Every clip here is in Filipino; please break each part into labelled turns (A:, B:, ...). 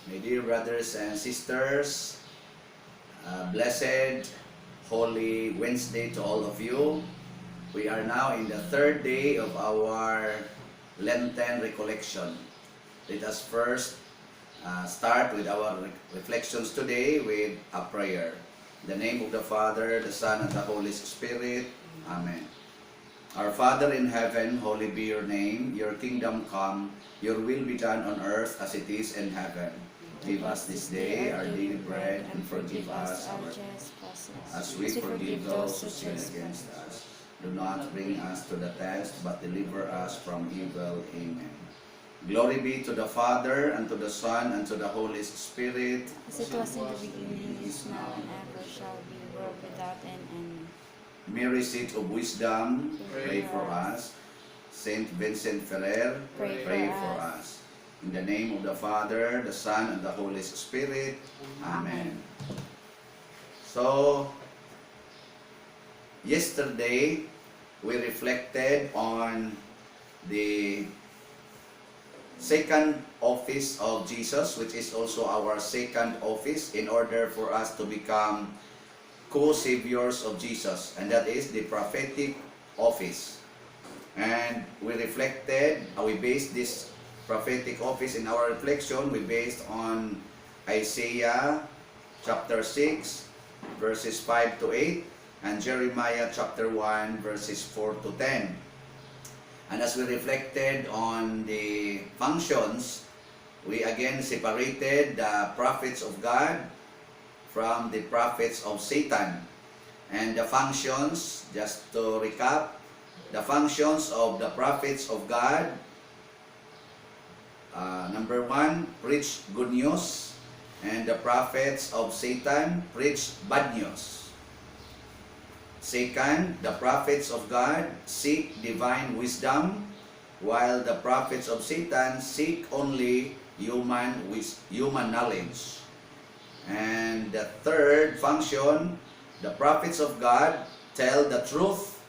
A: My dear brothers and sisters, blessed Holy Wednesday to all of you. We are now in the third day of our Lenten recollection. Let us first start with our reflections today with a prayer. In the name of the Father, the Son, and the Holy Spirit. Amen. Our Father in heaven, holy be your name. Your kingdom come, your will be done on earth as it is in heaven. Give us this day our daily bread, and forgive us our trespasses, as we forgive those who sin against us. Do not bring us to the test, but deliver us from evil. Amen. Glory be to the Father, and to the Son, and to the Holy Spirit.
B: As it was in the beginning, is now, and ever shall be, world without end. Amen.
A: Mary, seat of wisdom, pray for us. Saint Vincent Ferrer, pray for us. In the name of the Father, the Son, and the Holy Spirit. Amen. So, yesterday, we reflected on the second office of Jesus, which is also our second office in order for us to become co-saviors of Jesus, and that is the prophetic office. And we reflected, we based this prophetic office in our reflection, we based on Isaiah chapter 6 verses 5 to 8 and Jeremiah chapter 1 verses 4 to 10. And as we reflected on the functions, we again separated the prophets of God from the prophets of Satan. And the functions, just to recap, the functions of the prophets of God, number one, preach good news, and the prophets of Satan preach bad news. Second, the prophets of God seek divine wisdom, while the prophets of Satan seek only human knowledge. And the third function, the prophets of God tell the truth,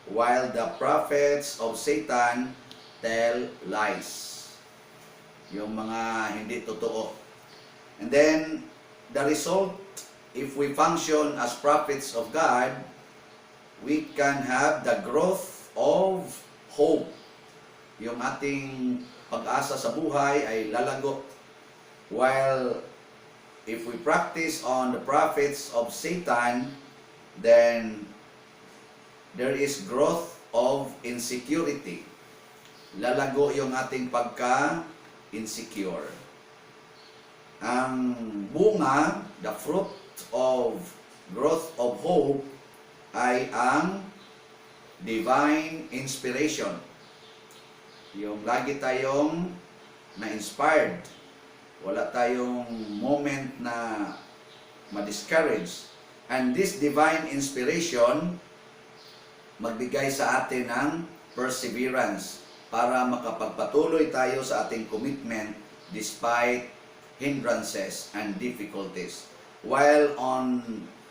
A: while the prophets of Satan tell lies. Yung mga hindi totoo. And then, the result, if we function as prophets of God, we can have the growth of hope. Yung ating pag-asa sa buhay ay lalago. While if we practice on the prophets of Satan, then there is growth of insecurity. Lalago yung ating pagka-insecure. Ang bunga, the fruit of growth of hope, ay ang divine inspiration. Yung lagi tayong na-inspired. Wala tayong moment na ma-discourage. And this divine inspiration magbigay sa atin ng perseverance para makapagpatuloy tayo sa ating commitment despite hindrances and difficulties. While on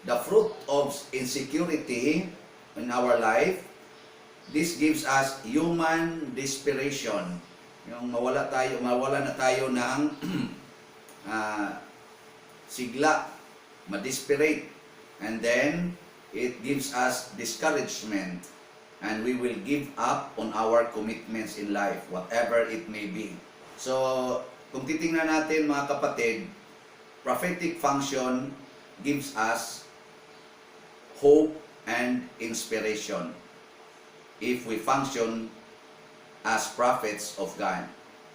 A: the fruit of insecurity in our life, this gives us human desperation. Yung mawala na tayo ng sigla, ma-desperate, and then it gives us discouragement, and we will give up on our commitments in life, whatever it may be. So, kung titingnan natin mga kapatid, prophetic function gives us hope and inspiration if we function as prophets of God.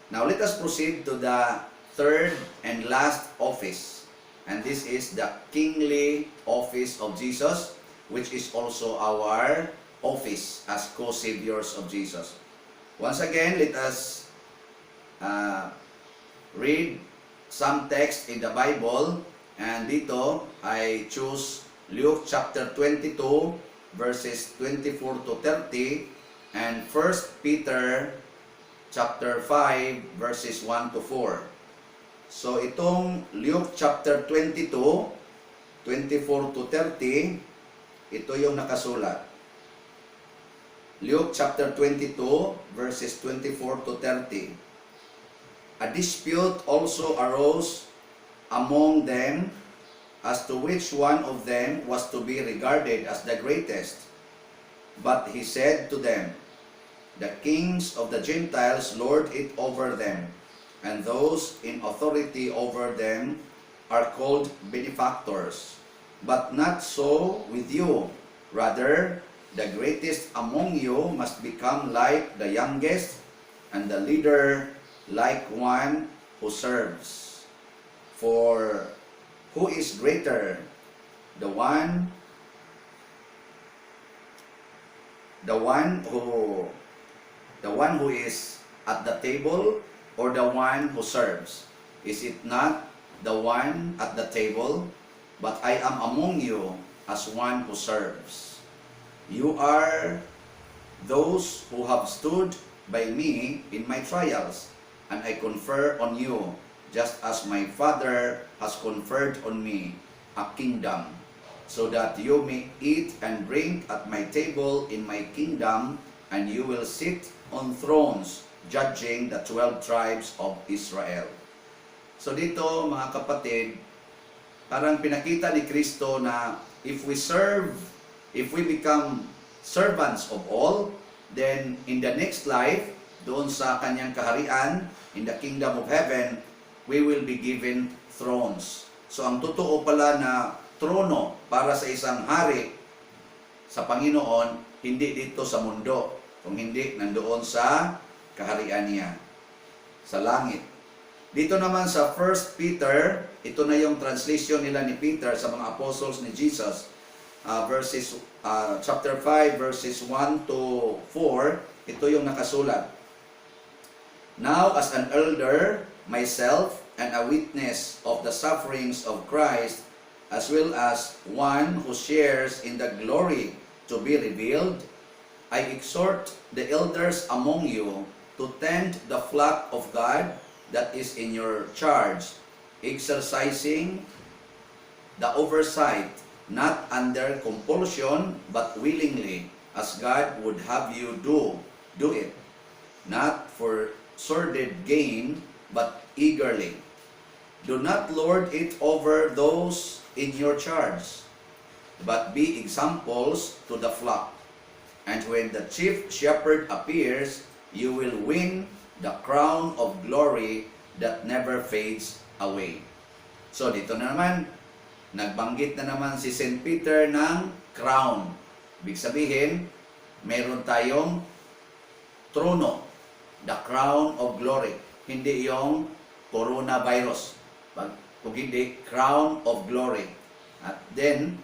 A: Now let us proceed to the third and last office, and this is the kingly office of Jesus, which is also our office as co-saviors of Jesus. Once again, let us read some text in the Bible, and dito I choose Luke chapter 22 verses 24 to 30 and 1 Peter chapter 5 verses 1 to 4. So itong Luke chapter 22, 24 to 30, ito yung nakasulat. Luke chapter 22 verses 24 to 30. A dispute also arose among them as to which one of them was to be regarded as the greatest. But he said to them, the kings of the Gentiles lord it over them, and those in authority over them are called benefactors. But not so with you. Rather, the greatest among you must become like the youngest, and the leader like one who serves. For who is greater, the one who is at the table, or the one who serves? Is it not the one at the table? But I am among you as one who serves. You are those who have stood by me in my trials, and I confer on you, just as my Father has conferred on me, a kingdom, so that you may eat and drink at my table in my kingdom, and you will sit on thrones, judging the 12 tribes of Israel. So dito, mga kapatid, parang pinakita ni Kristo na if we become servants of all, then in the next life, doon sa kanyang kaharian, in the kingdom of heaven, we will be given thrones. So ang totoo pala na trono para sa isang hari sa Panginoon, hindi dito sa mundo, kung hindi nandoon sa kaharian niya, sa langit. Dito naman sa 1 Peter, ito na yung translation nila ni Peter sa mga apostles ni Jesus, chapter 5, verses 1 to 4, ito yung nakasulat. Now, as an elder, myself, and a witness of the sufferings of Christ, as well as one who shares in the glory to be revealed, I exhort the elders among you to tend the flock of God that is in your charge, exercising the oversight, not under compulsion, but willingly, as God would have you do it, not for sordid gain, but eagerly. Do not lord it over those in your charge, but be examples to the flock. And when the chief shepherd appears, you will win the crown of glory that never fades away. So dito na naman, nagbanggit na naman si St. Peter ng crown. Ibig sabihin, meron tayong trono, the crown of glory. Hindi yung coronavirus. Kung hindi, crown of glory. At then,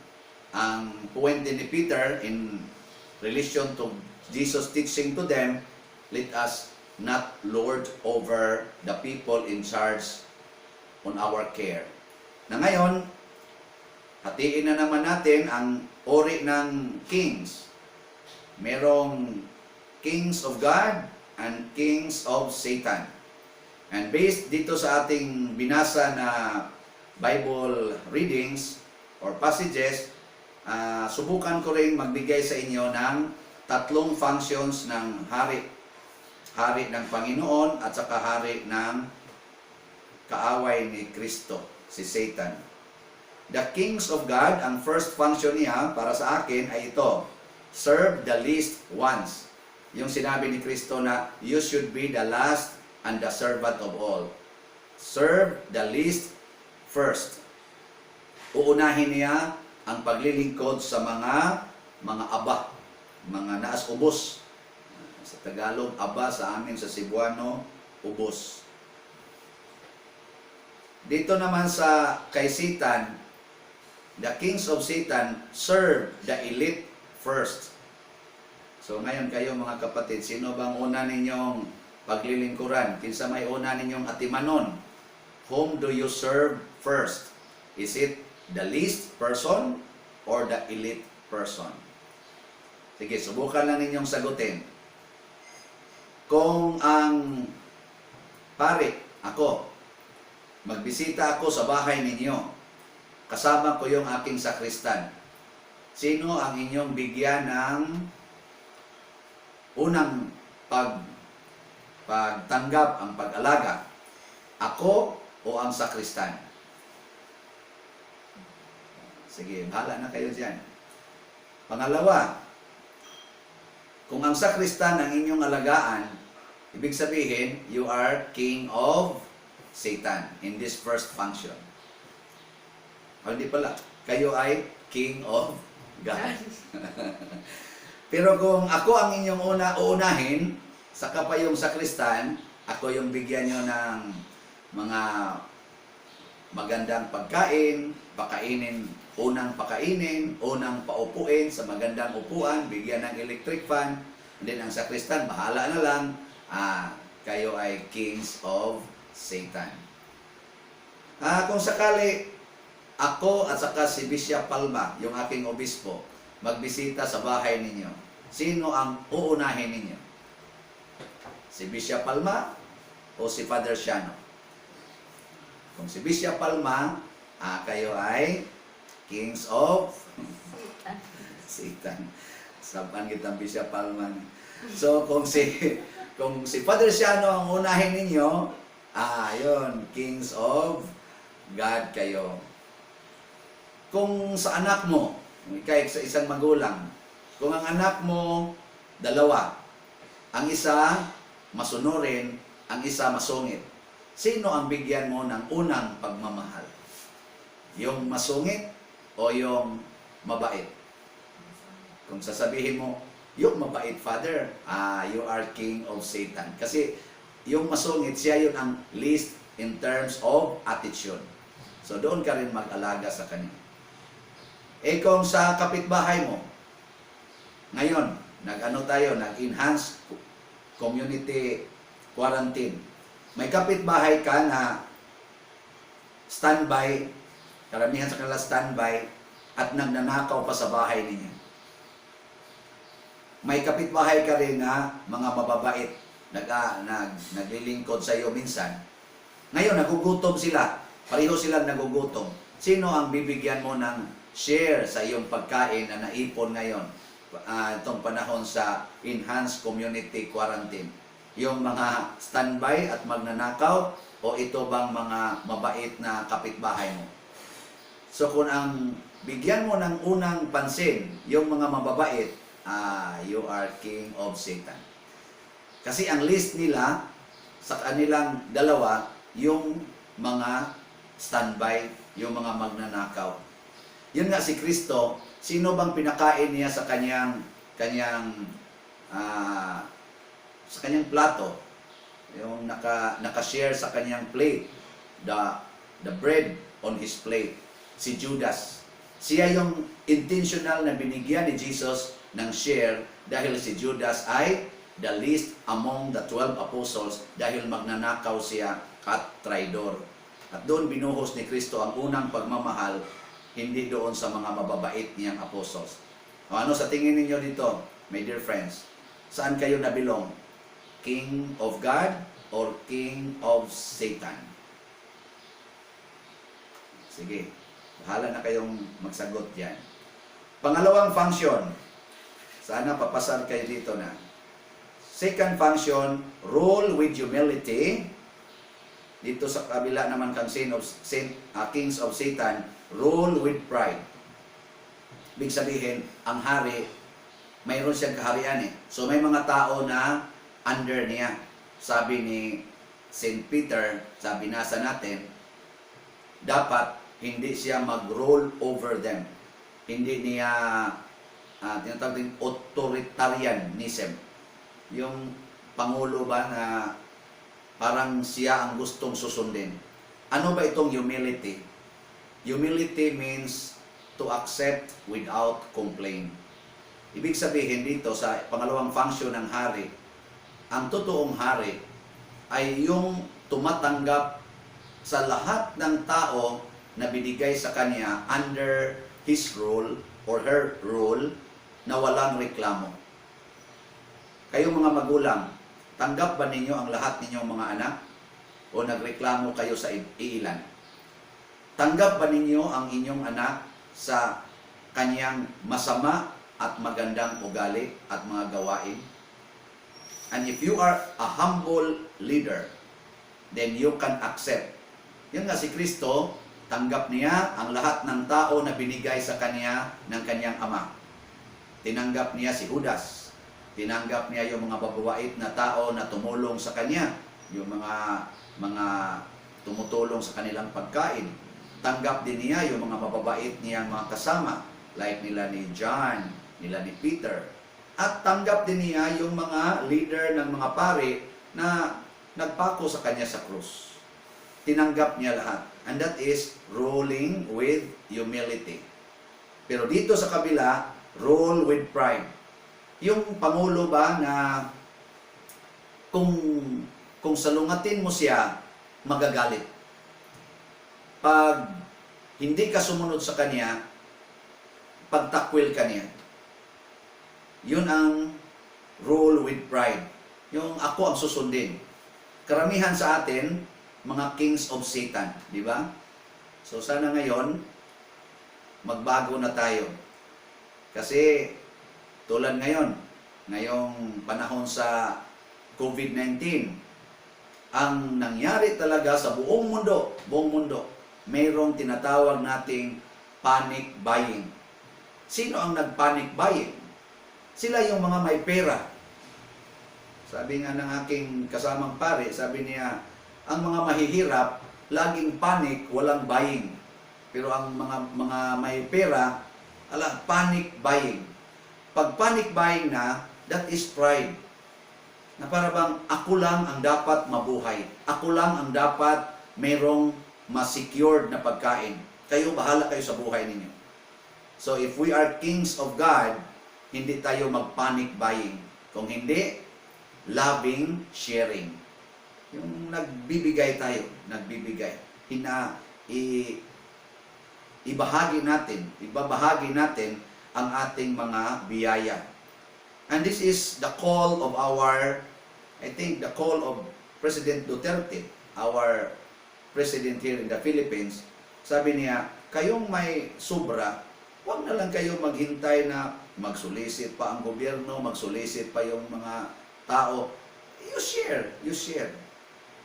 A: ang puwente ni Peter in relation to Jesus' teaching to them, let us not lord over the people in charge on our care. Na ngayon, hatiin na naman natin ang ori ng kings. Merong kings of God and kings of Satan. And based dito sa ating binasa na Bible readings or passages, subukan ko rin magbigay sa inyo ng tatlong functions ng hari. Hari ng Panginoon at saka hari ng kaaway ni Kristo, si Satan. The kings of God, ang first function niya para sa akin ay ito, serve the least ones. Yung sinabi ni Kristo na you should be the last and the servant of all. Serve the least first. Uunahin niya ang paglilingkod sa mga aba, mga naas-ubos. Sa Tagalog, aba, sa amin sa Cebuano, ubos. Dito naman sa kay Satan, the kings of Satan serve the elite first. So ngayon kayo mga kapatid, sino bang una ninyong paglilingkuran? Kinsa may una ninyong atimanon? Whom do you serve first? Is it the least person or the elite person? Sige, subukan lang ninyong sagutin. Kung ang pare, ako, magbisita ako sa bahay ninyo, kasama ko yung aking sakristan, sino ang inyong bigyan ng unang pagtanggap, ang pag-alaga? Ako o ang sakristan? Sige, bahala na kayo dyan. Pangalawa, kung ang sakristan ang inyong alagaan, ibig sabihin, you are king of Satan in this first function. O hindi pala, kayo ay king of God. Pero kung ako ang inyong uunahin, saka pa yung sakristan, ako yung bigyan nyo ng mga magandang pagkain, unang pakainin, unang paupuin sa magandang upuan, bigyan ng electric fan, and then ang sakristan, bahala na lang, kayo ay kings of Satan. Kung sakali, ako at saka si Bishop Palma, yung aking obispo, magbisita sa bahay ninyo, sino ang uunahin ninyo? Si Bishop Palma o si Father Shano? Kung si Bishop Palma, kayo ay kings of Satan. Saban kitang Bishop Palma. So kung si Father Shano ang unahin ninyo, yun, kings of God kayo. Kung sa anak mo, kahit sa isang magulang, kung ang anak mo, dalawa, ang isa masunurin, ang isa masungit, sino ang bigyan mo ng unang pagmamahal? Yung masungit o yung mabait? Kung sasabihin mo, yung mabait, Father, you are king of Satan. Kasi yung masungit, siya yun ang least in terms of attitude. So doon ka rin mag-alaga sa kanya. Kung sa kapitbahay mo, ngayon, nag-enhance community quarantine. May kapitbahay ka na standby, karamihan sa kanila standby, at nagnanakaw pa sa bahay ninyo. May kapitbahay ka rin na mga mababait, naglilingkod sa iyo minsan. Ngayon, nagugutom sila. Pareho silang nagugutom. Sino ang bibigyan mo ng share sa iyong pagkain na naipon ngayon? Itong panahon sa enhanced community quarantine. Yung mga standby at magnanakaw o ito bang mga mabait na kapitbahay mo? So kung ang bigyan mo ng unang pansin, yung mga mababait, you are king of Satan. Kasi ang list nila, sa kanilang dalawa, yung mga standby, yung mga magnanakaw. Yun nga si Kristo, sino bang pinakain niya sa kanyang plato? Yung naka-share sa kanyang plate, the bread on his plate, si Judas. Siya yung intentional na binigyan ni Jesus ng share dahil si Judas ay the least among the 12 apostles dahil magnanakaw siya at traidor. At doon binuhos ni Kristo ang unang pagmamahal, hindi doon sa mga mababait niyang apostles. Ano sa tingin ninyo dito, my dear friends? Saan kayo nabilong? King of God or King of Satan? Sige, bahala na kayong magsagot dyan. Pangalawang function, sana papasar kayo dito na. Second function, rule with humility. Dito sa kabila naman kang kings of Satan, rule with pride. Ibig sabihin, ang hari, mayroon siyang kaharian eh. So may mga tao na under niya. Sabi ni St. Peter, sa binasa natin, dapat hindi siya mag-rule over them. Hindi niya, tinatawag din authoritarianism. Yung pangulo ba na parang siya ang gustong susundin. Ano ba itong humility? Humility means to accept without complaint. Ibig sabihin dito sa pangalawang function ng hari, ang totoong hari ay yung tumatanggap sa lahat ng tao na binigay sa kanya under his rule or her rule na walang reklamo. Kayong mga magulang, tanggap ba ninyo ang lahat ninyong mga anak? O nagreklamo kayo sa iilan? Tanggap ba ninyo ang inyong anak sa kanyang masama at magandang ugali at mga gawain? And if you are a humble leader, then you can accept. Yan nga si Kristo, Tanggap niya ang lahat ng tao na binigay sa kanya ng kanyang ama. Tinanggap niya si Judas. Tinanggap niya yung mga babawait na tao na tumulong sa kanya, yung mga tumutulong sa kanilang pagkain. Tanggap din niya yung mga mababait niyang mga kasama, like nila ni John, nila ni Peter. At tanggap din niya yung mga leader ng mga pari na nagpako sa kanya sa krus. Tinanggap niya lahat. And that is ruling with humility. Pero dito sa kabila, rule with pride. Yung pangulo ba na kung salungatin mo siya, magagalit. Pag hindi ka sumunod sa kanya, pagtakwil ka niya. Yun ang rule with pride. Yung ako ang susundin. Karamihan sa atin, mga kings of Satan, di ba? So sana ngayon, magbago na tayo. Kasi tulad ngayong panahon sa COVID-19, ang nangyari talaga sa buong mundo, mayroong tinatawag nating panic buying. Sino ang nag-panic buying? Sila yung mga may pera. Sabi nga ng aking kasamang pare, sabi niya, ang mga mahihirap, laging panic, walang buying. Pero ang mga may pera, panic buying. Pag panic buying na, that is pride. Na para bang ako lang ang dapat mabuhay. Ako lang ang dapat mayroong ma-secured na pagkain. Kayo, bahala kayo sa buhay ninyo. So if we are kings of God, hindi tayo mag-panic buying. Kung hindi, loving, sharing. Yung nagbibigay tayo, ibabahagi natin ang ating mga biyaya. And this is the call of the call of President Duterte, our president here in the Philippines. Sabi niya, kayong may sobra, huwag na lang kayo maghintay na magsulisit pa ang gobyerno, magsulisit pa yung mga tao. You share.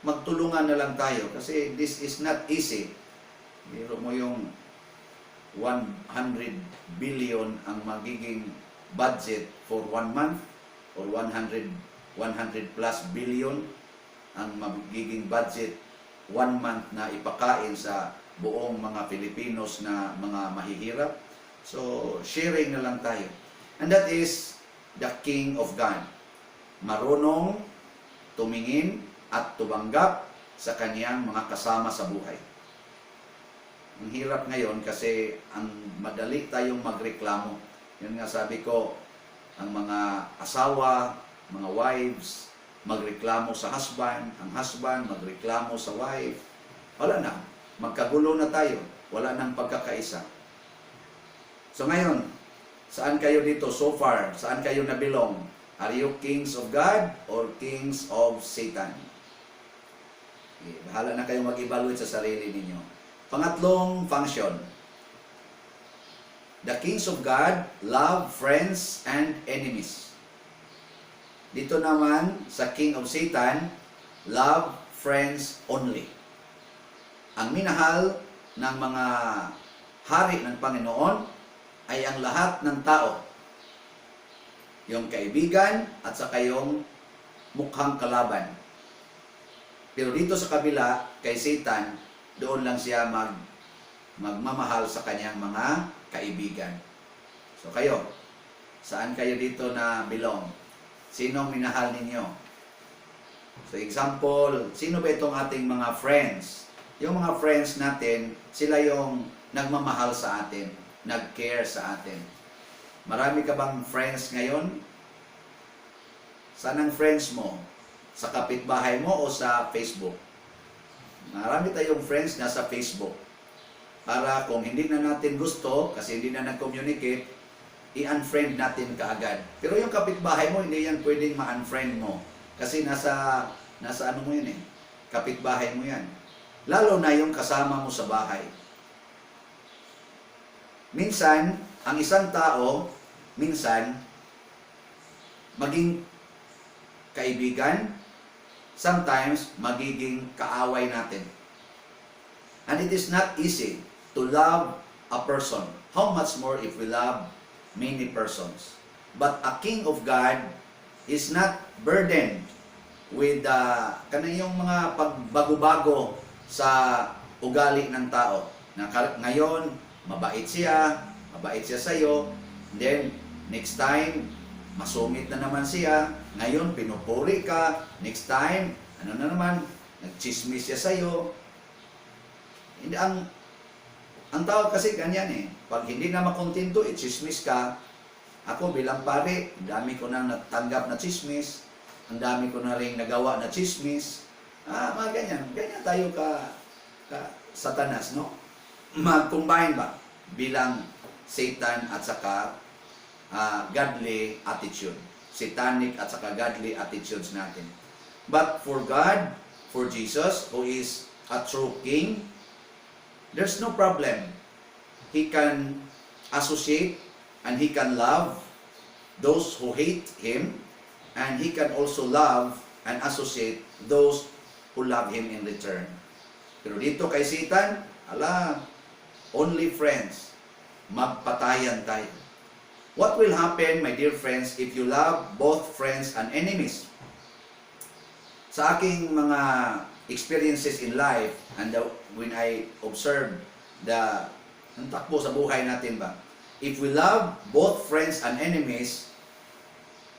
A: Magtulungan na lang tayo kasi this is not easy. Biro mo yung 100 billion ang magiging budget for 1 month or 100 plus billion ang magiging budget 1 month na ipakain sa buong mga Filipinos na mga mahihirap. So, sharing na lang tayo. And that is the King of God. Marunong tumingin at tumanggap sa kaniyang mga kasama sa buhay. Ang hirap ngayon kasi ang madali tayong magreklamo. Yun nga sabi ko, ang mga asawa, mga wives, magreklamo sa husband, ang husband magreklamo sa wife. Wala na, magkagulo na tayo, wala nang pagkakaisa. So ngayon, saan kayo dito so far? Saan kayo nabilong? Are you kings of God or kings of Satan? Okay, bahala na kayo mag-evaluate sa sarili ninyo. Pangatlong function. The kings of God love friends and enemies. Dito naman sa king of Satan, love friends only. Ang minahal ng mga hari ng Panginoon ay ang lahat ng tao. Yung kaibigan at saka yung mukhang kalaban. Pero dito sa kabila, kay Satan, doon lang siya magmamahal sa kanyang mga kaibigan. So kayo, saan kayo dito na belong? Sinong minahal ninyo? So example, sino ba itong ating mga friends? Yung mga friends natin, sila yung nagmamahal sa atin, nag-care sa atin. Marami ka bang friends ngayon? Saan ang friends mo? Sa kapitbahay mo o sa Facebook? Marami tayong friends na sa Facebook. Para kung hindi na natin gusto, kasi hindi na nag-communicate, i-unfriend natin kaagad. Pero yung kapitbahay mo, hindi yan pwedeng ma-unfriend mo. Kasi nasa ano mo yun kapitbahay mo yan. Lalo na yung kasama mo sa bahay. Minsan, ang isang tao, maging kaibigan, sometimes magiging kaaway natin. And it is not easy to love a person. How much more if we love many persons? But a king of God is not burdened with kanayong mga pagbago-bago sa ugali ng tao. Ngayon, mabait siya sa iyo, then next time, masungit na naman siya, ngayon pinupuri ka, next time, ano na naman, nagchismis siya sa iyo. Hindi, ang tao kasi ganyan eh, pag hindi na makontento, i-chismis ka. Ako bilang pare, ang dami ko nang natanggap na chismis, ang dami ko na rin nagawa na chismis. Mga ganyan. Ganyan tayo ka satanas, no? Mag-combine ba bilang Satan at saka godly attitude. Satanic at saka godly attitudes natin. But for God, for Jesus, who is a true King, there's no problem. He can associate and He can love those who hate Him, and He can also love and associate those who love Him in return. Pero dito kay Satan, only friends. Magpatayan tayo. What will happen, my dear friends, if you love both friends and enemies? Sa aking mga experiences in life, and when I observe ang takbo sa buhay natin ba, if we love both friends and enemies,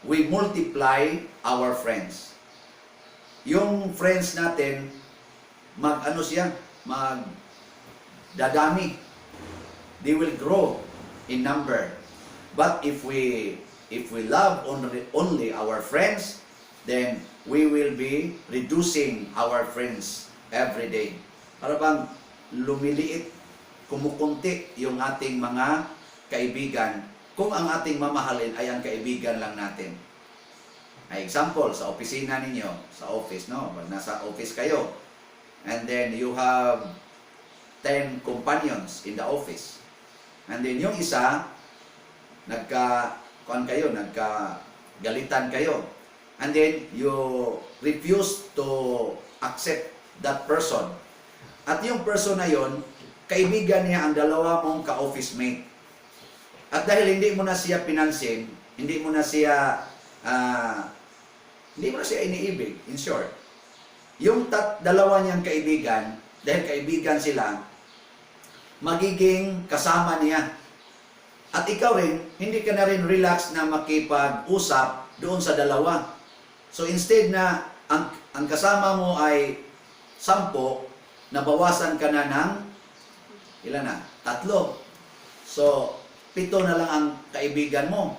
A: we multiply our friends. Yung friends natin, magdadami. They will grow in number. But if we love only our friends, then we will be reducing our friends every day. Para bang lumiliit, kumukunti yung ating mga kaibigan kung ang ating mamahalin ay ang kaibigan lang natin. Ay example, sa opisina ninyo, sa office, no? Pag nasa office kayo, and then you have 10 companions in the office. And then yung isa, nagkagalitan kayo. And then you refuse to accept that person. At yung person na yon, kaibigan niya ang dalawa mong ka-office mate. At dahil hindi mo na siya pinansin, hindi mo na siya iniibig, in short. Yung dalawa niyang kaibigan, dahil kaibigan sila, magiging kasama niya. At ikaw rin, hindi ka na rin relax na makipag-usap doon sa dalawa. So instead na ang kasama mo ay 10, nabawasan ka na ng ilan na? 3. So 7 na lang ang kaibigan mo.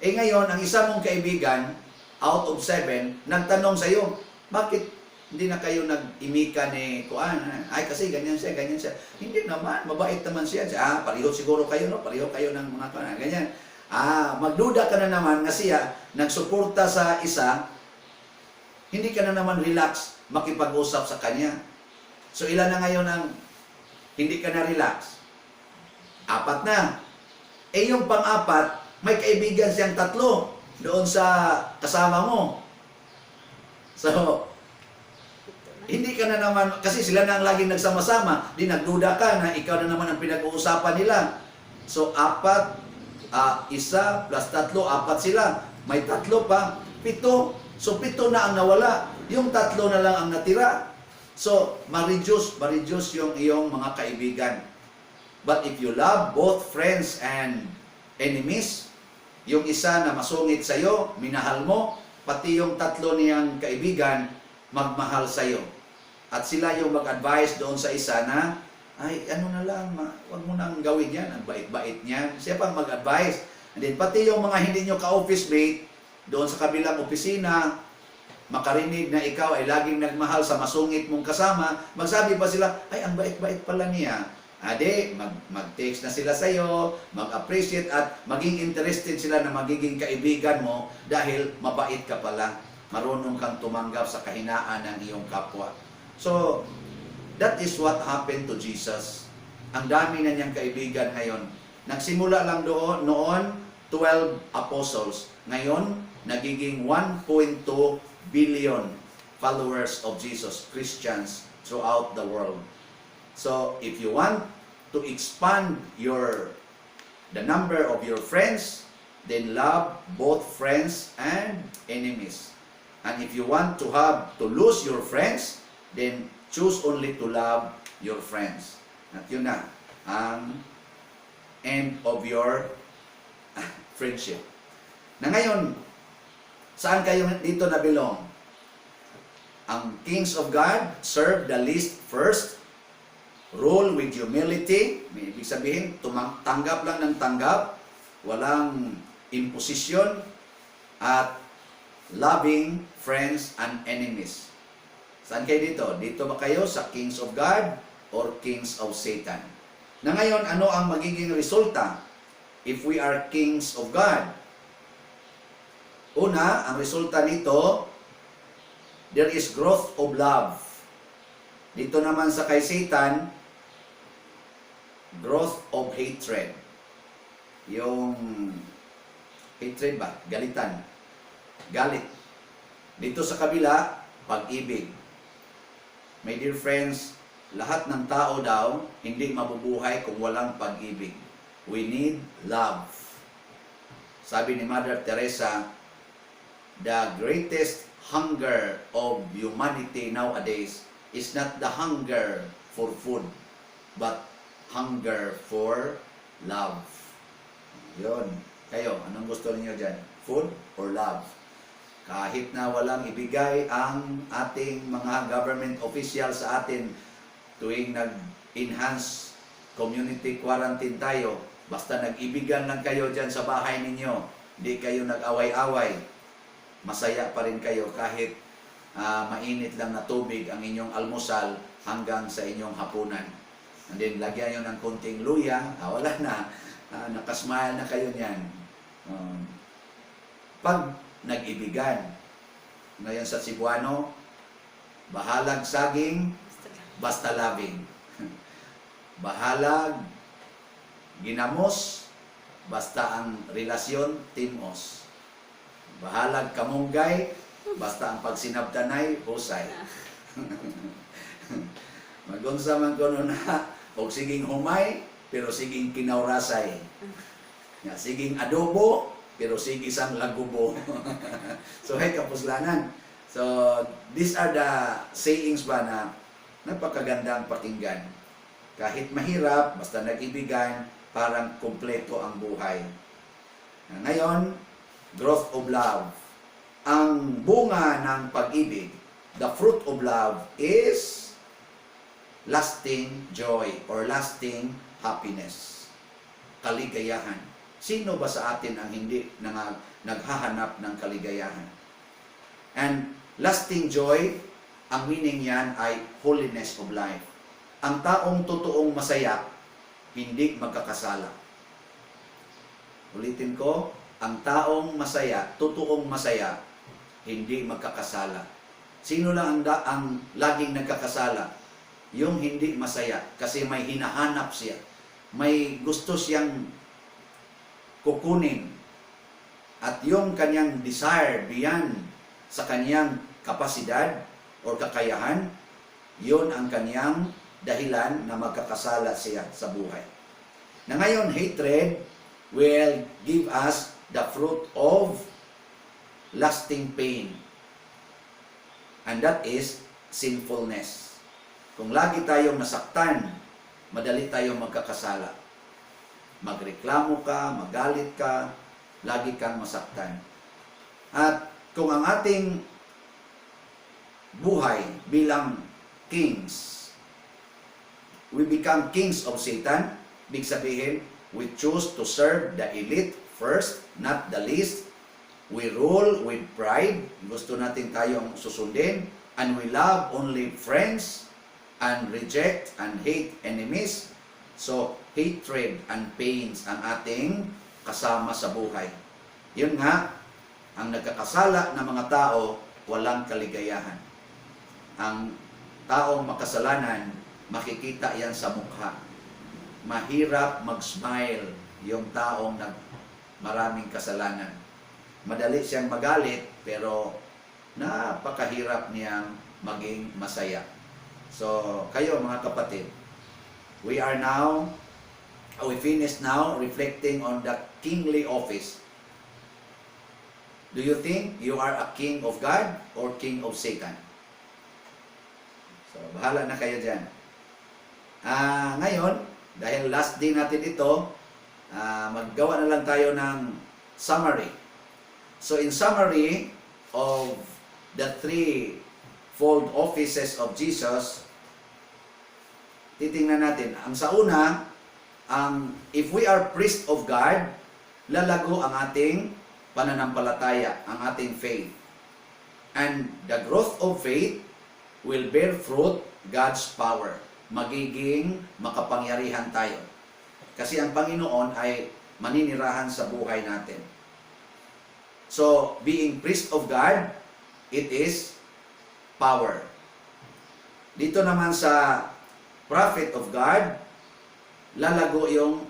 A: Eh ngayon, ang isa mong kaibigan, out of 7, nagtanong sa iyo, bakit hindi na kayo nag-imika ni Kuan? Ay, kasi ganyan siya. Hindi naman, mabait naman siya. Pareho siguro kayo, no? Pareho kayo ng mga Kuan. Ganyan. Magduda ka na naman nga siya, nagsuporta sa isa, hindi ka na naman relax makipag-usap sa kanya. So, ilan na ngayon ang hindi ka na relax? 4 na. Eh, yung pang-4, may kaibigan siyang 3 doon sa kasama mo. So, hindi ka na naman, kasi sila na ang laging nagsama-sama, di nagduda ka na ikaw na naman ang pinag-uusapan nila. So, 4, 1 plus 3, 4 sila. May 3 pa, 7. So, 7 na ang nawala. Yung 3 na lang ang natira. So, ma-reduce yung iyong mga kaibigan. But if you love both friends and enemies, yung isa na masungit sa iyo, minahal mo, pati yung 3 niyang kaibigan, magmahal sa iyo. At sila yung mag-advise doon sa isa na, ay, ano na lang, wag mo nang gawin yan, ang bait-bait niyan. Siya pang mag-advise. And then, pati yung mga hindi nyo ka-office mate, doon sa kabilang opisina, makarinig na ikaw ay laging nagmahal sa masungit mong kasama, magsabi pa sila, ay, ang bait-bait pala niya. Ade, mag-text na sila sa iyo, mag-appreciate at maging interested sila na magiging kaibigan mo dahil mabait ka pala. Marunong kang tumanggap sa kahinaan ng iyong kapwa. So, that is what happened to Jesus. Ang dami na niyang kaibigan ngayon. Nagsimula lang noon 12 apostles. Ngayon, nagiging 1.2 billion followers of Jesus, Christians throughout the world. So, if you want to expand the number of your friends, then love both friends and enemies. And if you want to lose your friends, then choose only to love your friends. At yun na ang end of your friendship. Na ngayon, saan kayo dito na belong? Ang kings of God serve the least first, rule with humility, may ibig sabihin, tanggap lang ng tanggap, walang imposition, at loving friends and enemies. Saan kayo dito? Dito ba kayo sa kings of God or kings of Satan? Na ngayon, ano ang magiging resulta if we are kings of God? Una, ang resulta nito, there is growth of love. Dito naman sa kay Satan, growth of hatred. Yung hatred ba? Galitan. Galit. Dito sa kabila, pag-ibig. My dear friends, lahat ng tao daw hindi mabubuhay kung walang pag-ibig. We need love. Sabi ni Mother Teresa, the greatest hunger of humanity nowadays is not the hunger for food, but hunger for love. Yun. Kayo, anong gusto niyo dyan? Food or love? Kahit na walang ibigay ang ating mga government official sa atin tuwing nag-enhance community quarantine tayo, basta nag-ibigan lang kayo dyan sa bahay ninyo, hindi kayo nag-away-away, masaya pa rin kayo kahit mainit lang na tubig ang inyong almusal hanggang sa inyong hapunan. And then, lagyan nyo ng konting luya, wala na, nakasmile na kayo niyan. Pag nag-ibigan, ngayon sa Cebuano, bahalag saging, basta labing. Bahalag, ginamos, basta ang relasyon, timos. Bahalag kamunggay, basta ang pagsinabtanay, husay. Magunsa man ko na, o siging humay, pero siging kinaurasay. Siging adobo, pero sige sang lagubo. So, hey, kapuslanan. So, these are the sayings ba na napakagandang pakinggan. Kahit mahirap, basta nag-ibigan, parang kumpleto ang buhay. Ngayon, growth of love. Ang bunga ng pag-ibig, the fruit of love is lasting joy or lasting happiness. Kaligayahan. Sino ba sa atin ang hindi naghahanap ng kaligayahan? And lasting joy, ang meaning yan ay holiness of life. Ang taong totoong masaya, hindi magkakasala. Ulitin ko, ang taong masaya, totoong masaya, hindi magkakasala. Sino lang ang laging nagkakasala? Yung hindi masaya, kasi may hinahanap siya. May gusto siyang kukunin. At yung kanyang desire beyond sa kanyang kapasidad o kakayahan, yun ang kanyang dahilan na magkakasala siya sa buhay. Na ngayon, hatred will give us the fruit of lasting pain. And that is sinfulness. Kung lagi tayong nasaktan, madali tayong magkakasala. Magreklamo ka, magalit ka, lagi kang masaktan. At kung ang ating buhay bilang kings, we become kings of Satan, ibig sabihin, we choose to serve the elite first, not the least. We rule with pride, gusto natin tayong susundin, and we love only friends, and reject and hate enemies. So, hatred and pains ang ating kasama sa buhay. Yun nga, ang nagkakasala ng mga tao, walang kaligayahan. Ang taong makasalanan, makikita yan sa mukha. Mahirap mag-smile yung taong maraming kasalanan. Madali siyang magalit, pero napakahirap niyang maging masaya. So, kayo mga kapatid, we finished now reflecting on the kingly office. Do you think you are a king of God or king of Satan? So, bahala na kayo dyan. Ngayon, dahil last day natin ito, maggawa na lang tayo ng summary. So, in summary of the threefold offices of Jesus, titingnan natin. Ang sa una, if we are priest of God, lalago ang ating pananampalataya, ang ating faith. And the growth of faith will bear fruit, God's power. Magiging makapangyarihan tayo. Kasi ang Panginoon ay maninirahan sa buhay natin. So, being priest of God, it is power. Dito naman sa prophet of God, lalago yung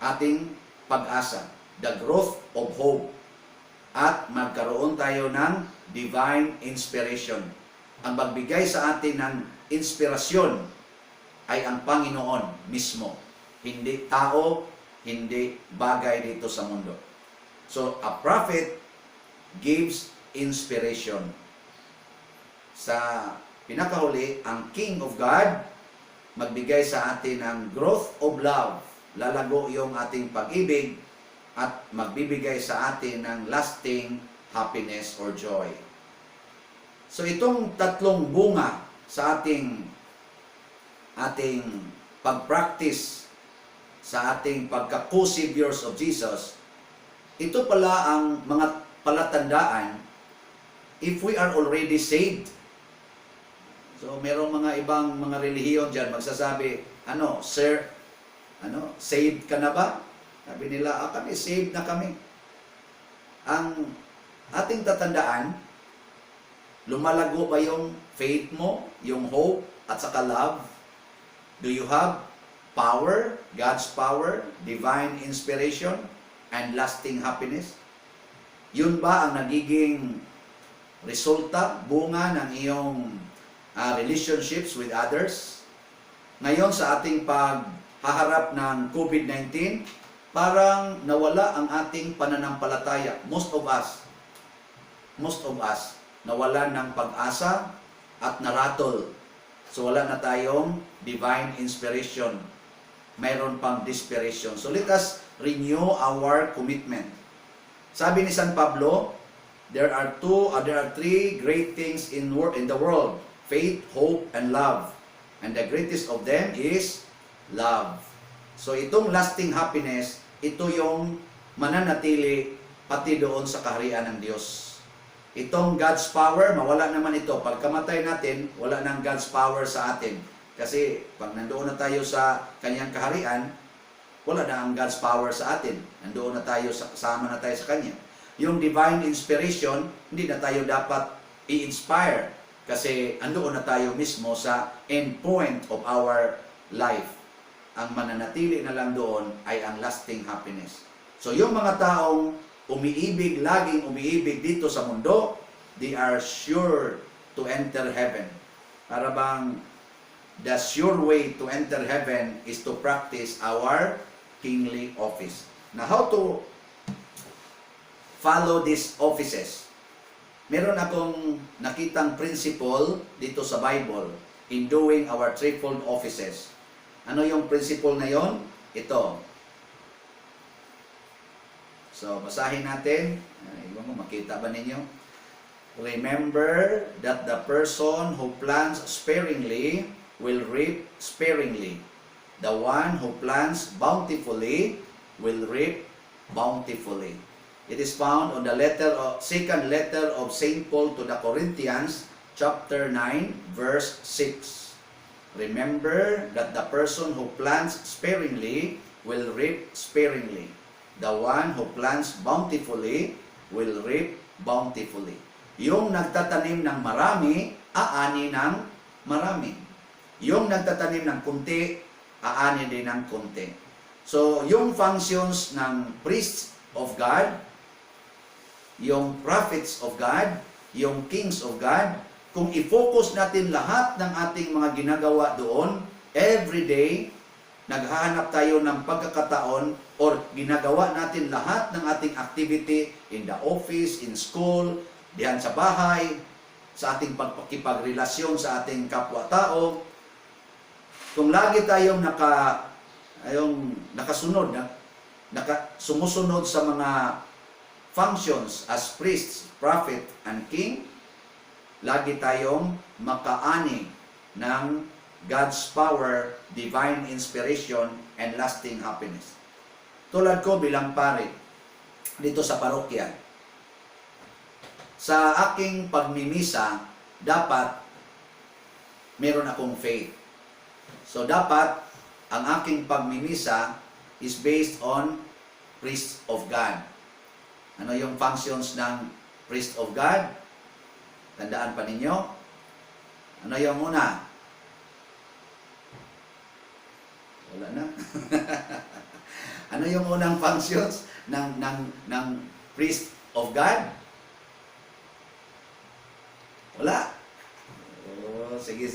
A: ating pag-asa, the growth of hope, at magkaroon tayo ng divine inspiration. Ang magbigay sa atin ng inspirasyon ay ang Panginoon mismo, hindi tao, hindi bagay dito sa mundo. So, a prophet gives inspiration. Sa pinakahuli, ang King of God, magbigay sa atin ng growth of love. Lalago yung ating pag-ibig at magbibigay sa atin ng lasting happiness or joy. So itong tatlong bunga sa ating pag-practice sa ating pagka-co-saviors of Jesus, ito pala ang mga palatandaan if we are already saved. So, merong mga ibang mga relihiyon dyan, magsasabi, sir, saved ka na ba? Sabi nila, kami, saved na kami. Ang ating tatandaan, lumalago ba yung faith mo, yung hope, at saka love? Do you have power, God's power, divine inspiration, and lasting happiness? Yun ba ang nagiging resulta, bunga ng iyong relationships with others? Ngayon sa ating paghaharap ng COVID-19, parang nawala ang ating pananampalataya. Most of us, nawalan ng pag-asa at naratol. So wala na tayong divine inspiration. Mayroon pang desperation. So let us renew our commitment. Sabi ni San Pablo, there are three great things in the world: faith, hope, and love. And the greatest of them is love. So itong lasting happiness, ito yung mananatili pati doon sa kaharian ng Diyos. Itong God's power, mawala naman ito. Pagkamatay natin, wala nang God's power sa atin. Kasi pag nandoon na tayo sa kanyang kaharian, wala na ang God's power sa atin. Nandoon na tayo, kasama na tayo sa kanya. Yung divine inspiration, hindi na tayo dapat i-inspire. Kasi andoon na tayo mismo sa end point of our life. Ang mananatili na lang doon ay ang lasting happiness. So yung mga taong umiibig, laging umiibig dito sa mundo, they are sure to enter heaven. Para bang the sure way to enter heaven is to practice our kingly office. Now, how to follow these offices? Meron akong nakitang principle dito sa Bible in doing our threefold offices. Ano yung principle na yon? Ito. So, basahin natin. Iwan mo, makita ba ninyo? Remember that the person who plants sparingly will reap sparingly. The one who plants bountifully will reap bountifully. It is found on the second letter of St. Paul to the Corinthians, chapter 9, verse 6. Remember that the person who plants sparingly will reap sparingly. The one who plants bountifully will reap bountifully. Yung nagtatanim ng marami, aani ng marami. Yung nagtatanim ng kunti, aani din ng kunti. So, yung functions ng priests of God, yung prophets of God, yung kings of God, kung i-focus natin lahat ng ating mga ginagawa doon, every day, naghahanap tayo ng pagkakataon or ginagawa natin lahat ng ating activity in the office, in school, diyan sa bahay, sa ating pagkipagrelasyon sa ating kapwa-tao. Kung lagi tayong nakasunod, sumusunod sa mga functions as priests, prophet, and king, lagi tayong makaani ng God's power, divine inspiration, and lasting happiness. Tulad ko bilang pare dito sa parokya, sa aking pagmimisa, dapat meron akong faith. So dapat ang aking pagmimisa is based on priest of God. Ano yung functions ng priest of God? Tandaan pa ninyo? Ano yung una? Wala na. Ano yung unang functions ng priest of God? Wala. Oh, sige.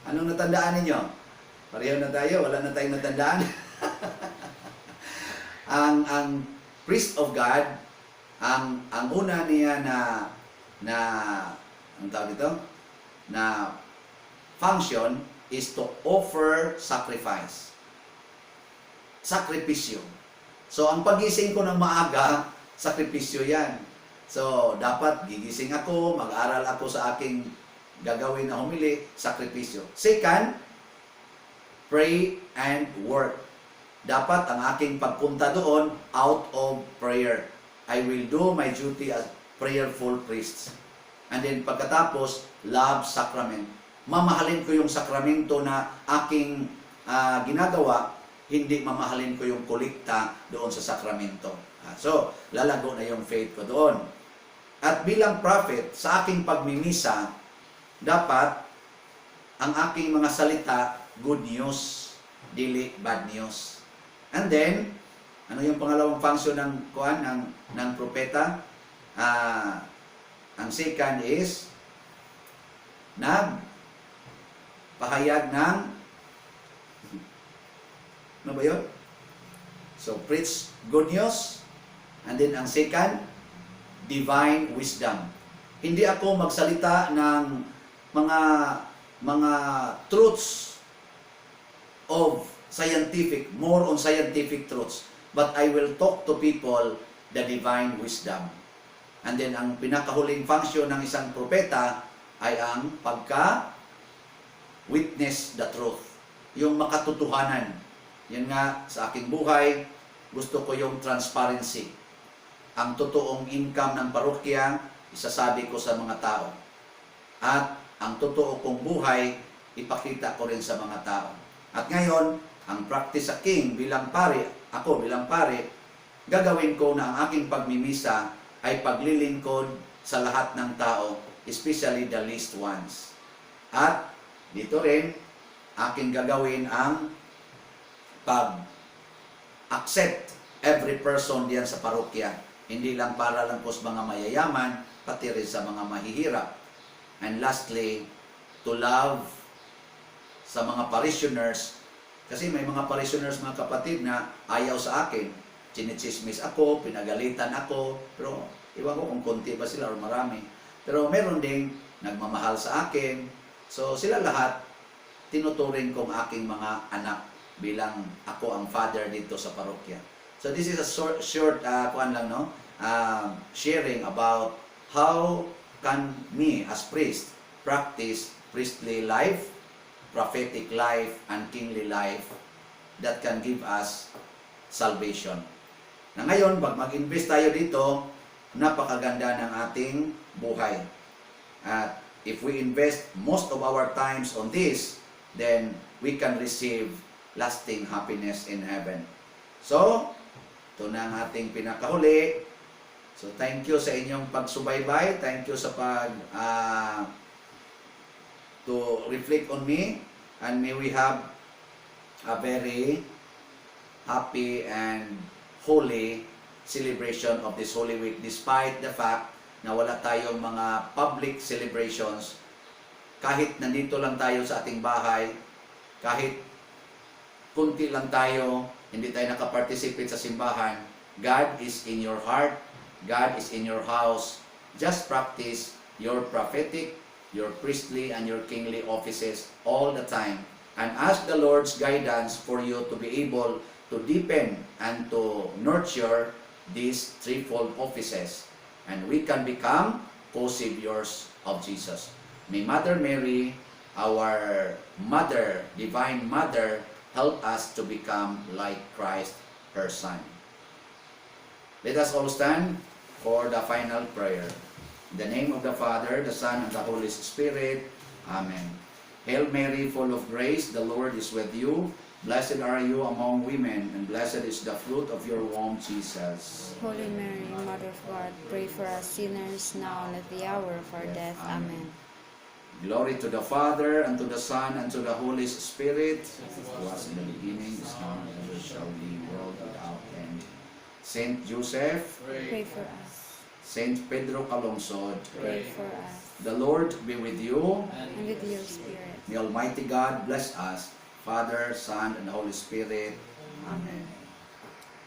A: Anong natandaan ninyo? Pareho na tayo, wala na tayong natandaan. ang priest of God, ang una niya ang tawag dito, na function is to offer sacrifice. Sakripisyo. So, ang pagising ko ng maaga, sakripisyo yan. So, dapat gigising ako, mag-aral ako sa aking gagawin na humili, sakripisyo. Second, pray and work. Dapat ang aking pagpunta doon out of prayer. I will do my duty as prayerful priest. And then pagkatapos, love sacrament. Mamahalin ko yung sakramento na aking ginagawa, hindi mamahalin ko yung kolekta doon sa sakramento. So, lalago na yung faith ko doon. At bilang prophet, sa aking pagmimisa, dapat ang aking mga salita, good news, dili bad news. And then, ano yung pangalawang function ng propeta? Ang second is pahayag ng ano ba yun? So, preach good news. And then, ang second, divine wisdom. Hindi ako magsalita ng mga truths of scientific, more on scientific truths. But I will talk to people the divine wisdom. And then, ang pinakahuling function ng isang propeta ay ang witness the truth. Yung makatotohanan. Yan nga, sa aking buhay, gusto ko yung transparency. Ang totoong income ng parokya, isasabi ko sa mga tao. At ang totoo kong buhay, ipakita ko rin sa mga tao. At ngayon, ang practice sa king bilang pare, ako bilang pare, gagawin ko na ang aking pagmimisa ay paglilingkod sa lahat ng tao, especially the least ones. At dito rin, aking gagawin ang pag-accept every person diyan sa parokya. Hindi lang para lang po sa mga mayayaman, pati rin sa mga mahihirap. And lastly, to love sa mga parishioners. Kasi may mga parishioners, mga kapatid, na ayaw sa akin. Chinichismis ako, pinagalitan ako, pero iwan ko kung konti ba sila o marami. Pero meron ding nagmamahal sa akin. So sila lahat, tinuturing kong aking mga anak bilang ako ang father dito sa parokya. So this is a short sharing about how can me as priest practice priestly life, prophetic life, and kingly life that can give us salvation. Na ngayon, pag mag-invest tayo dito, napakaganda ng ating buhay. At if we invest most of our times on this, then we can receive lasting happiness in heaven. So, ito na ang ating pinakahuli. So, thank you sa inyong pagsubaybay. Thank you sa to reflect on me. And may we have a very happy and holy celebration of this Holy Week, despite the fact na wala tayong mga public celebrations kahit nandito lang tayo sa ating bahay, kahit kunti lang tayo, hindi tayo nakaparticipate sa simbahan, God is in your heart, God is in your house. Just practice your prophetic, your priestly, and your kingly offices all the time. And ask the Lord's guidance for you to be able to deepen and to nurture these threefold offices. And we can become co-saviors of Jesus. May Mother Mary, our Mother, Divine Mother, help us to become like Christ, her Son. Let us all stand for the final prayer. In the name of the Father, the Son, and the Holy Spirit. Amen. Hail Mary, full of grace, the Lord is with you. Blessed are you among women, and blessed is the fruit of your womb, Jesus.
B: Holy Mary, Mother of God, pray for us sinners now and at the hour of our death. Amen.
A: Glory to the Father, and to the Son, and to the Holy Spirit, as it was in the beginning, is now, and ever shall be, world without end. Saint Joseph,
B: Pray for us.
A: Saint Pedro Calungsod,
B: Pray for us.
A: the Lord be with you.
B: And with your spirit.
A: May Almighty God bless us, Father, Son, and Holy Spirit. Amen.